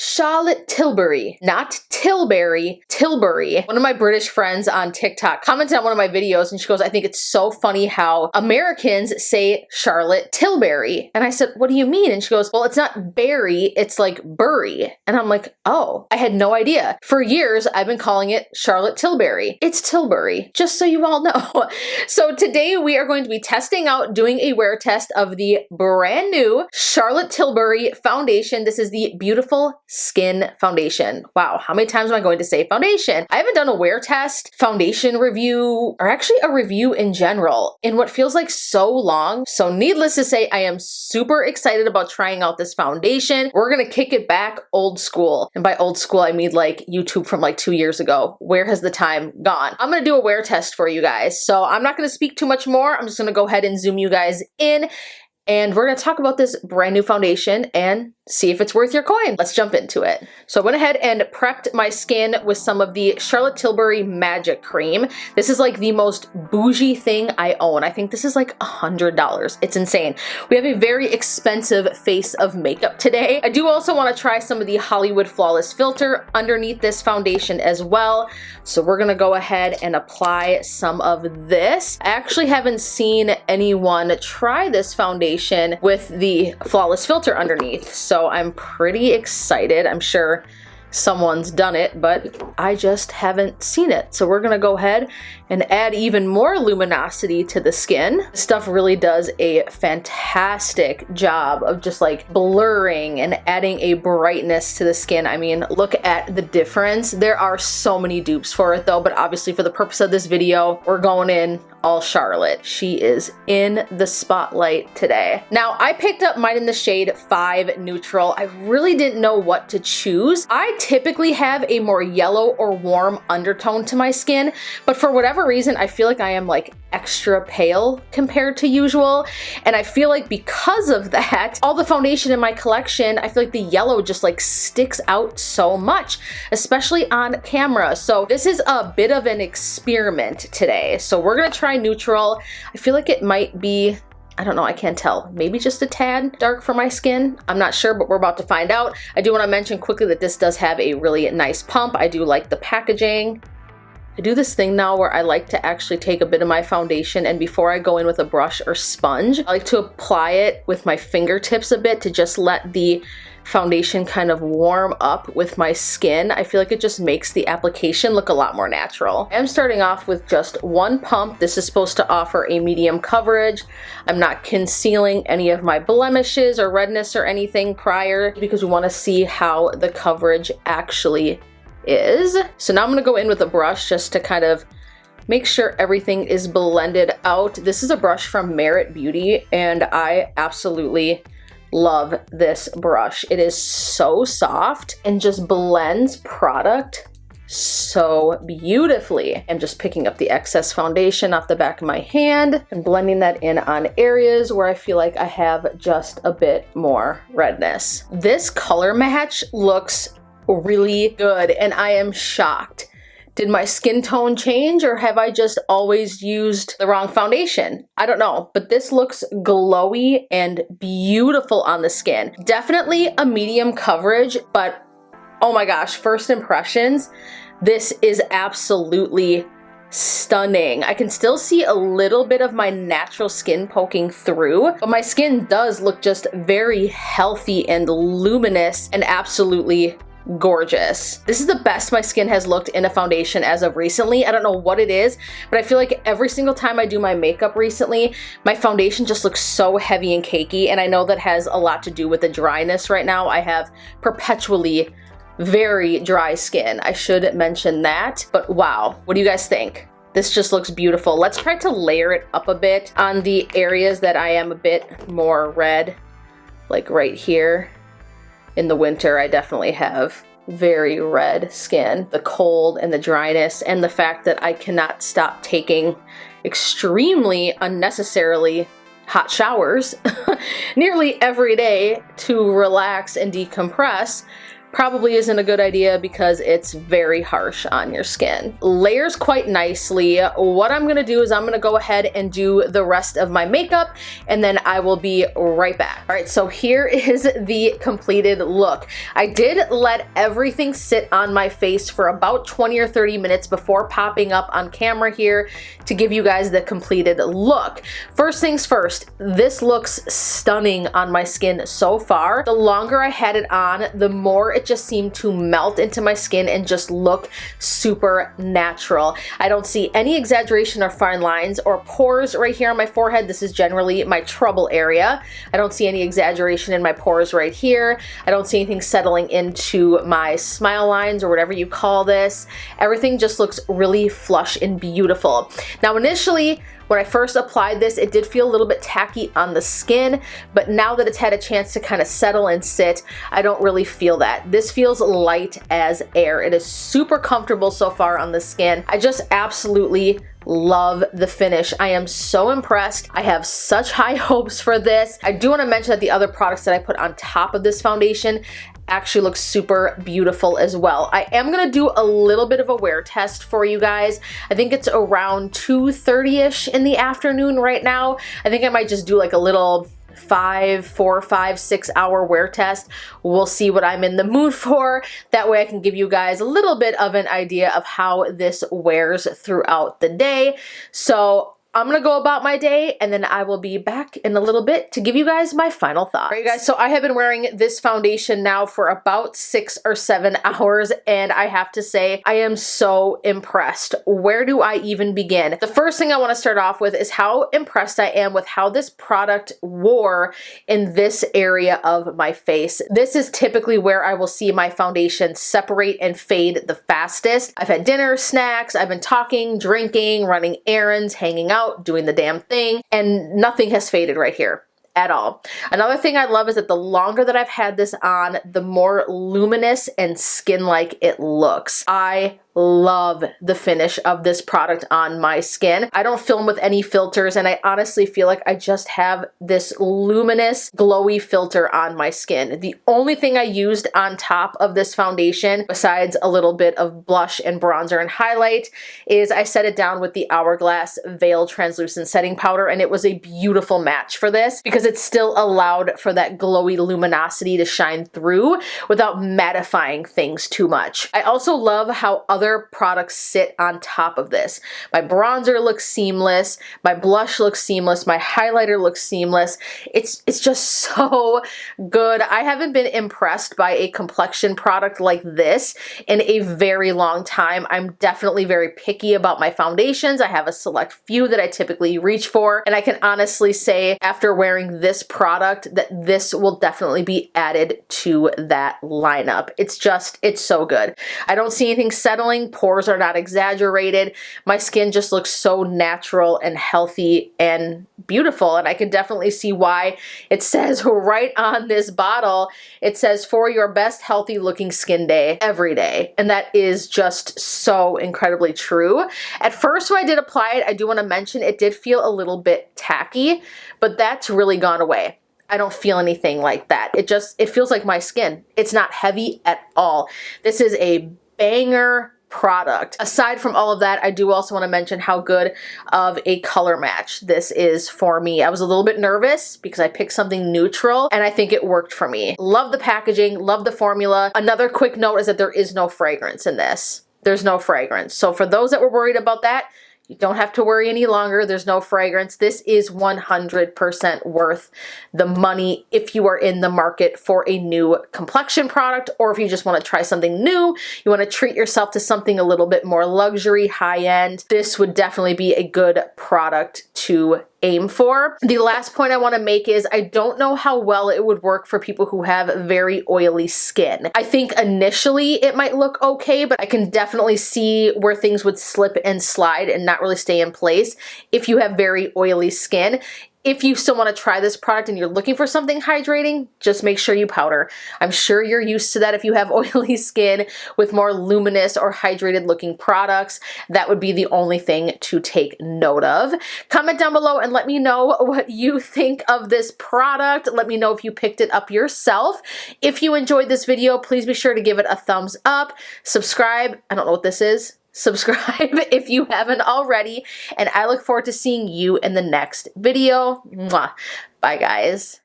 Charlotte Tilbury, not Tilbury, Tilbury. One of my British friends on TikTok commented on one of my videos and she goes, I think it's so funny how Americans say Charlotte Tilbury. And I said, what do you mean? And she goes, well, it's not berry, it's like bury. And I'm like, oh, I had no idea. For years, I've been calling it Charlotte Tilbury. It's Tilbury, just so you all know. So today we are going to be testing out, doing a wear test of the brand new Charlotte Tilbury foundation. This is the Beautiful Skin Foundation. Wow, how many times am I going to say foundation? I haven't done a wear test, foundation review, or actually a review in general in what feels like so long. So needless to say, I am super excited about trying out this foundation. We're gonna kick it back old school. And by old school, I mean like YouTube from like 2 years ago. Where has the time gone? I'm gonna do a wear test for you guys. So I'm not gonna speak too much more. I'm just gonna go ahead and zoom you guys in. And we're going to talk about this brand new foundation and see if it's worth your coin. Let's jump into it. So I went ahead and prepped my skin with some of the Charlotte Tilbury Magic Cream. This is like the most bougie thing I own. I think this is like $100. It's insane. We have a very expensive face of makeup today. I do also want to try some of the Hollywood Flawless Filter underneath this foundation as well. So we're going to go ahead and apply some of this. I actually haven't seen anyone try this foundation with the Flawless Filter underneath, so I'm pretty excited. I'm sure someone's done it, but I just haven't seen it. So we're gonna go ahead and add even more luminosity to the skin. This stuff really does a fantastic job of just like blurring and adding a brightness to the skin. I mean, look at the difference. There are so many dupes for it though, but obviously for the purpose of this video, we're going in all Charlotte. She is in the spotlight today. Now, I picked up mine in the shade 5 Neutral. I really didn't know what to choose. I typically have a more yellow or warm undertone to my skin, but for whatever reason, I feel like I am like extra pale compared to usual. And I feel like because of that, all the foundation in my collection, I feel like the yellow just like sticks out so much, especially on camera. So this is a bit of an experiment today. So we're gonna try neutral. I feel like it might be, I don't know, I can't tell. Maybe just a tad dark for my skin. I'm not sure, but we're about to find out. I do want to mention quickly that this does have a really nice pump. I do like the packaging. I do this thing now where I like to actually take a bit of my foundation and before I go in with a brush or sponge, I like to apply it with my fingertips a bit to just let the foundation kind of warm up with my skin. I feel like it just makes the application look a lot more natural. I'm starting off with just one pump. This is supposed to offer a medium coverage. I'm not concealing any of my blemishes or redness or anything prior because we want to see how the coverage actually is. So now I'm gonna go in with a brush just to kind of make sure everything is blended out. This is a brush from Merit Beauty and I absolutely love this brush. It is so soft and just blends product so beautifully. I'm just picking up the excess foundation off the back of my hand and blending that in on areas where I feel like I have just a bit more redness. This color match looks really good and I am shocked. Did my skin tone change or have I just always used the wrong foundation? I don't know, but this looks glowy and beautiful on the skin. Definitely a medium coverage, but oh my gosh, first impressions, this is absolutely stunning. I can still see a little bit of my natural skin poking through, but my skin does look just very healthy and luminous and absolutely gorgeous. This is the best my skin has looked in a foundation as of recently. I don't know what it is, but I feel like every single time I do my makeup recently, my foundation just looks so heavy and cakey, and I know that has a lot to do with the dryness right now. I have perpetually very dry skin. I should mention that, but wow, what do you guys think? This just looks beautiful. Let's try to layer it up a bit on the areas that I am a bit more red, like right here. In the winter, I definitely have very red skin. The cold and the dryness and the fact that I cannot stop taking extremely unnecessarily hot showers nearly every day to relax and decompress probably isn't a good idea because it's very harsh on your skin. Layers quite nicely. What I'm gonna do is I'm gonna go ahead and do the rest of my makeup, and then I will be right back. All right, so here is the completed look. I did let everything sit on my face for about 20 or 30 minutes before popping up on camera here to give you guys the completed look. First things first, this looks stunning on my skin so far. The longer I had it on, the more it just seemed to melt into my skin and just look super natural. I don't see any exaggeration or fine lines or pores right here on my forehead. This is generally my trouble area. I don't see any exaggeration in my pores right here. I don't see anything settling into my smile lines or whatever you call this. Everything just looks really flush and beautiful. Now initially, when I first applied this, it did feel a little bit tacky on the skin, but now that it's had a chance to kind of settle and sit, I don't really feel that. This feels light as air. It is super comfortable so far on the skin. I just absolutely love the finish. I am so impressed. I have such high hopes for this. I do want to mention that the other products that I put on top of this foundation actually looks super beautiful as well. I am gonna do a little bit of a wear test for you guys. I think it's around 2:30ish in the afternoon right now. I think I might just do like a little 4, 5, 6 hour wear test. We'll see what I'm in the mood for. That way I can give you guys a little bit of an idea of how this wears throughout the day. So I'm gonna go about my day and then I will be back in a little bit to give you guys my final thoughts. All right, guys, so I have been wearing this foundation now for about 6 or 7 hours, and I have to say, I am so impressed. Where do I even begin? The first thing I wanna start off with is how impressed I am with how this product wore in this area of my face. This is typically where I will see my foundation separate and fade the fastest. I've had dinner, snacks, I've been talking, drinking, running errands, hanging out, doing the damn thing, and nothing has faded right here at all. Another thing I love is that the longer that I've had this on, the more luminous and skin-like it looks. I love the finish of this product on my skin. I don't film with any filters, and I honestly feel like I just have this luminous, glowy filter on my skin. The only thing I used on top of this foundation, besides a little bit of blush and bronzer and highlight, is I set it down with the Hourglass Veil Translucent Setting Powder, and it was a beautiful match for this because it still allowed for that glowy luminosity to shine through without mattifying things too much. I also love how other products sit on top of this. My bronzer looks seamless, my blush looks seamless, my highlighter looks seamless. It's just so good. I haven't been impressed by a complexion product like this in a very long time. I'm definitely very picky about my foundations. I have a select few that I typically reach for, and I can honestly say after wearing this product that this will definitely be added to that lineup. It's so good. I don't see anything settling. Pores are not exaggerated. My skin just looks so natural and healthy and beautiful, and I can definitely see why it says right on this bottle, it says for your best healthy looking skin day every day, and that is just so incredibly true. At first when I did apply it, I do want to mention it did feel a little bit tacky, but that's really gone away. I don't feel anything like that. It feels like my skin. It's not heavy at all. This is a banger product. Aside from all of that, I do also want to mention how good of a color match this is for me. I was a little bit nervous because I picked something neutral, and I think it worked for me. Love the packaging, love the formula. Another quick note is that there is no fragrance in this. There's no fragrance. So for those that were worried about that, you don't have to worry any longer. There's no fragrance. This is 100% worth the money if you are in the market for a new complexion product, or if you just want to try something new, you want to treat yourself to something a little bit more luxury, high-end. This would definitely be a good product to aim for. The last point I want to make is I don't know how well it would work for people who have very oily skin. I think initially it might look okay, but I can definitely see where things would slip and slide and not really stay in place if you have very oily skin. If you still want to try this product and you're looking for something hydrating, just make sure you powder. I'm sure you're used to that if you have oily skin with more luminous or hydrated looking products. That would be the only thing to take note of. Comment down below and let me know what you think of this product. Let me know if you picked it up yourself. If you enjoyed this video, please be sure to give it a thumbs up. Subscribe. I don't know what this is. Subscribe if you haven't already, and I look forward to seeing you in the next video. Mwah. Bye, guys.